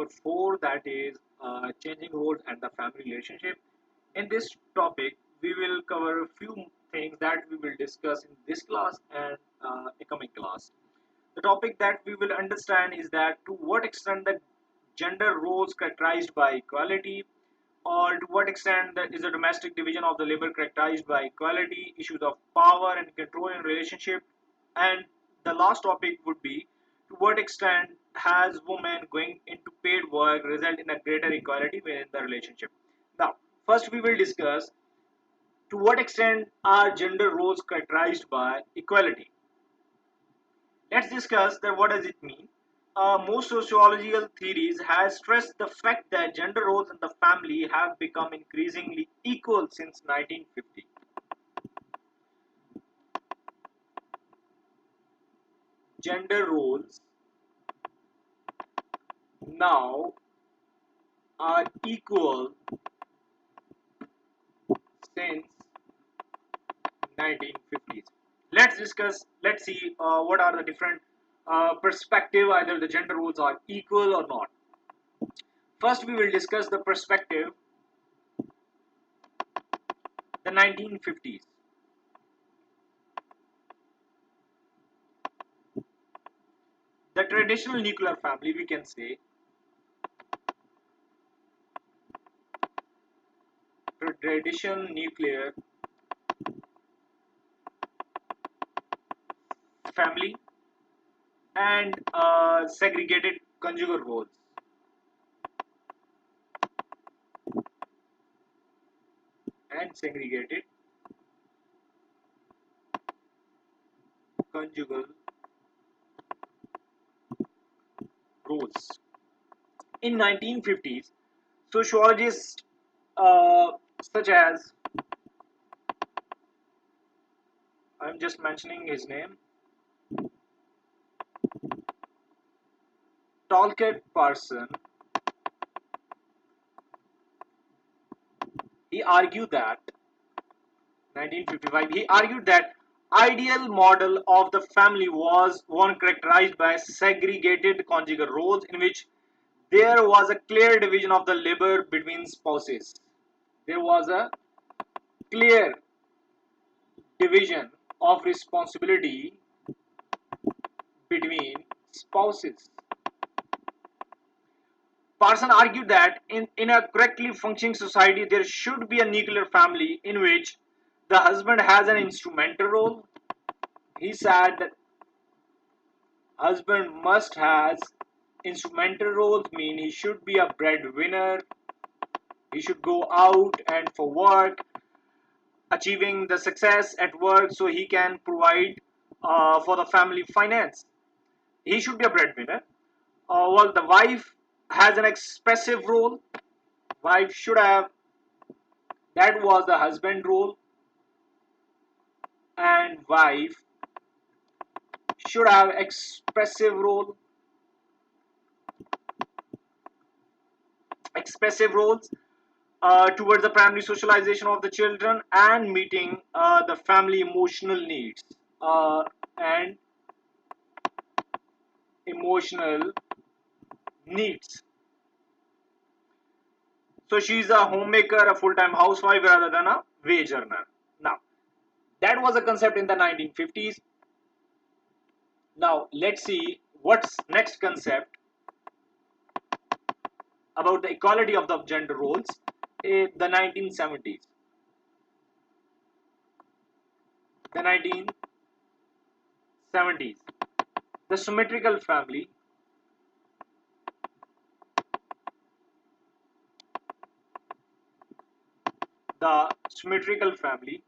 number 4, that is changing roles and the family relationship. In this topic, we will cover a few things that we will discuss in this class and a coming class. The topic that we will understand is that to what extent the gender roles characterized by equality, or to what extent that is the domestic division of the labor characterized by equality, issues of power and control in relationship, and the last topic would be to what extent has women going into paid work result in a greater equality within the relationship. Now, first we will discuss to what extent are gender roles characterized by equality. Let's discuss that what does it mean. Most sociological theories have stressed the fact that gender roles in the family have become increasingly equal since 1950. Gender roles now are equal since 1950s. Let's see what are the different perspective, either the gender roles are equal or not. First, we will discuss the perspective, the 1950s. The traditional nuclear family, we can say, traditional nuclear family and segregated conjugal roles. And segregated conjugal roles. In 1950s, sociologists such as, I'm just mentioning his name, Talcott Parson, he argued that 1955, he argued that ideal model of the family was one characterized by segregated conjugal roles in which there was a clear division of the labor between spouses. There was a clear division of responsibility between spouses. Parson argued that in a correctly functioning society, there should be a nuclear family in which the husband has an instrumental role. He said that husband must has instrumental roles, mean he should be a breadwinner, he should go out and for work, achieving the success at work so he can provide for the family finance. He should be a breadwinner. While the wife has an expressive role, wife should have, that was the husband role, and wife should have expressive role, expressive roles towards the primary socialization of the children and meeting the family emotional needs and emotional needs. So she's a homemaker, a full-time housewife rather than a wage earner. Now, that was a concept in the 1950s. Now, let's see what's next concept about the equality of the gender roles in the 1970s. The 1970s. The symmetrical family the symmetrical family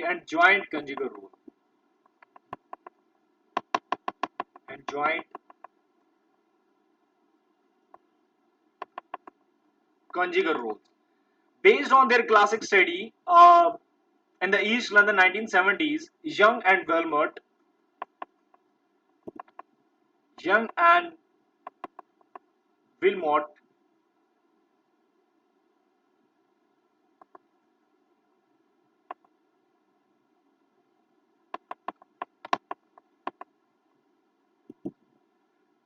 and joint conjugal rule and joint conjugal rules. Based on their classic study in the East London 1970s, Young and Wilmot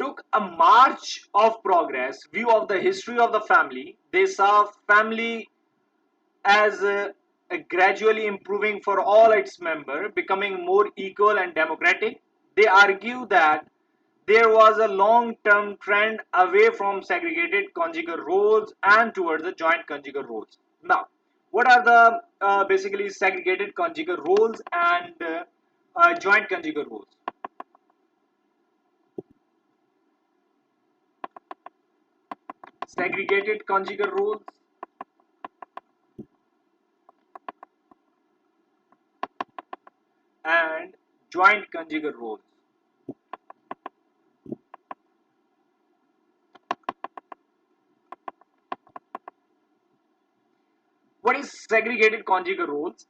took a march of progress view of the history of the family. They saw family as a gradually improving for all its members, becoming more equal and democratic. They argue that there was a long-term trend away from segregated conjugal roles and towards the joint conjugal roles. Now, what are the basically segregated conjugal roles and joint conjugal roles? Segregated conjugal roles and joint conjugal roles. What is segregated conjugal roles?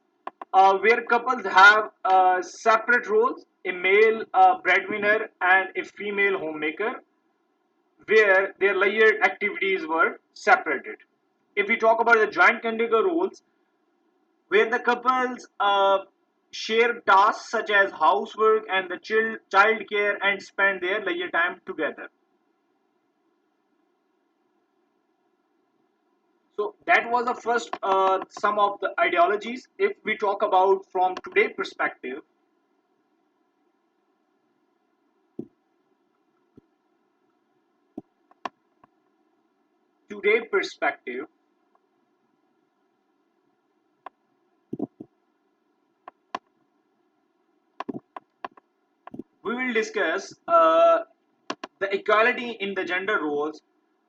Where couples have separate roles, a male breadwinner and a female homemaker, where their layered activities were separated. If we talk about the joint conjugal roles, where the couples share tasks such as housework and the child care and spend their leisure time together. So that was the first some of the ideologies. If we talk about from today perspective, we will discuss the equality in the gender roles,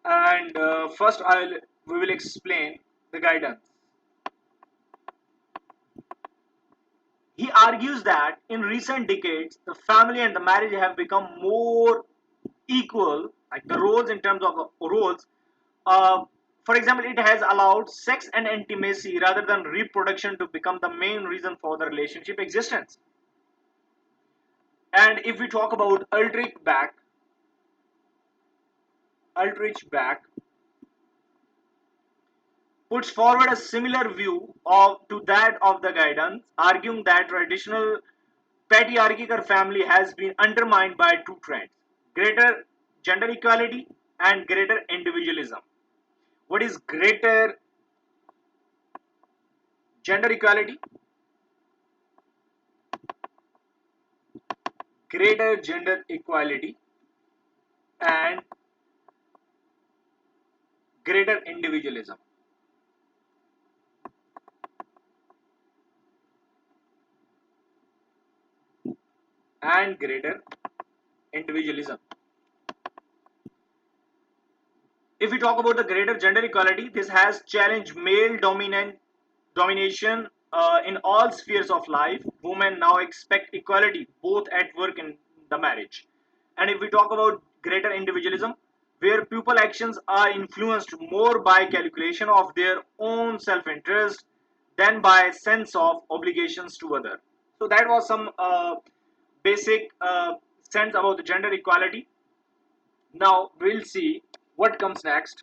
and first we will explain the guidance. He argues that in recent decades, the family and the marriage have become more equal, like the roles in terms of the roles. Uh, for example, it has allowed sex and intimacy rather than reproduction to become the main reason for the relationship existence. And if we talk about Ulrich Back puts forward a similar view to that of the guidance, arguing that traditional patriarchal family has been undermined by two trends: greater gender equality and greater individualism. What is greater gender equality? Greater gender equality and greater individualism. And greater individualism. If we talk about the greater gender equality, this has challenged male domination in all spheres of life. Women now expect equality both at work and the marriage. And if we talk about greater individualism, where people actions are influenced more by calculation of their own self-interest than by sense of obligations to other. So that was some basic sense about the gender equality. Now we'll see what comes next.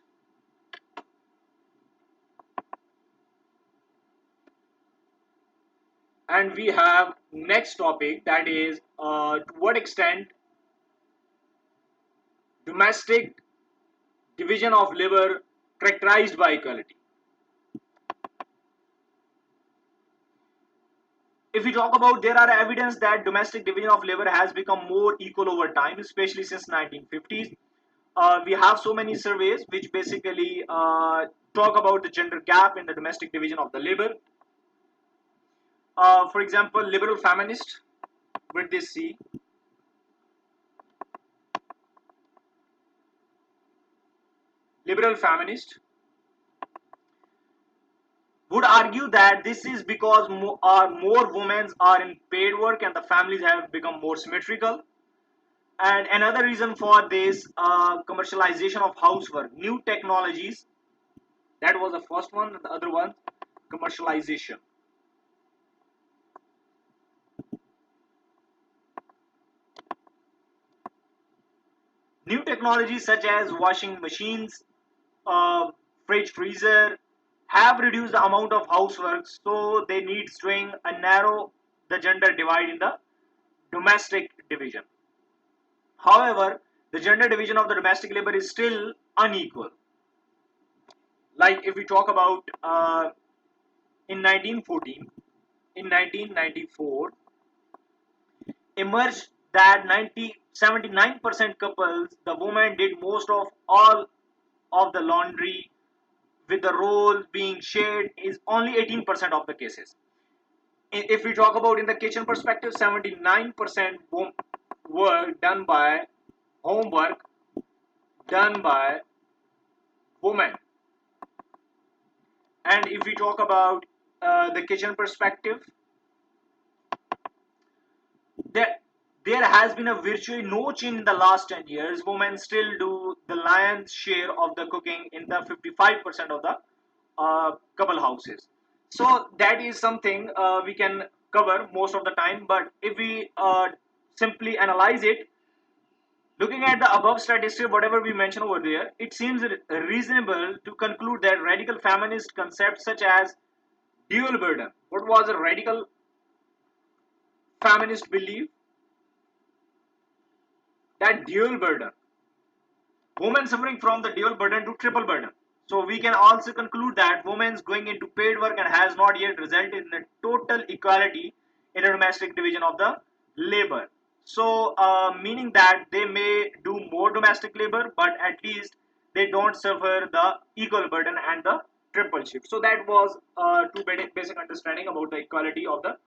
And we have next topic, that is to what extent domestic division of labor characterized by equality. If we talk about, there are evidence that domestic division of labor has become more equal over time, especially since 1950s. We have so many surveys which basically talk about the gender gap in the domestic division of the labor. For example, liberal feminist, what they see, liberal feminist would argue that this is because more women are in paid work and the families have become more symmetrical. And another reason for this commercialization of housework, new technologies, that was the first one, and the other one, commercialization. New technologies such as washing machines, fridge freezer, have reduced the amount of housework, so they need string and narrow the gender divide in the domestic division. However, the gender division of the domestic labor is still unequal. Like if we talk about in 1914, in 1994, emerged that 79% couples, the woman did most of all of the laundry, with the roles being shared is only 18% of the cases. If we talk about in the kitchen perspective, 79% work done by homework done by women. And if we talk about the kitchen perspective, there there has been a virtually no change in the last 10 years. Women still do the lion's share of the cooking in the 55% of the couple houses. So that is something we can cover most of the time. But if we simply analyze it, looking at the above statistics, whatever we mentioned over there, it seems reasonable to conclude that radical feminist concepts such as dual burden. What was a radical feminist belief? That dual burden. Women suffering from the dual burden to triple burden. So we can also conclude that women's going into paid work and has not yet resulted in a total equality in the domestic division of the labor. So meaning that they may do more domestic labor, but at least they don't suffer the equal burden and the triple shift. So that was two basic understanding about the equality of the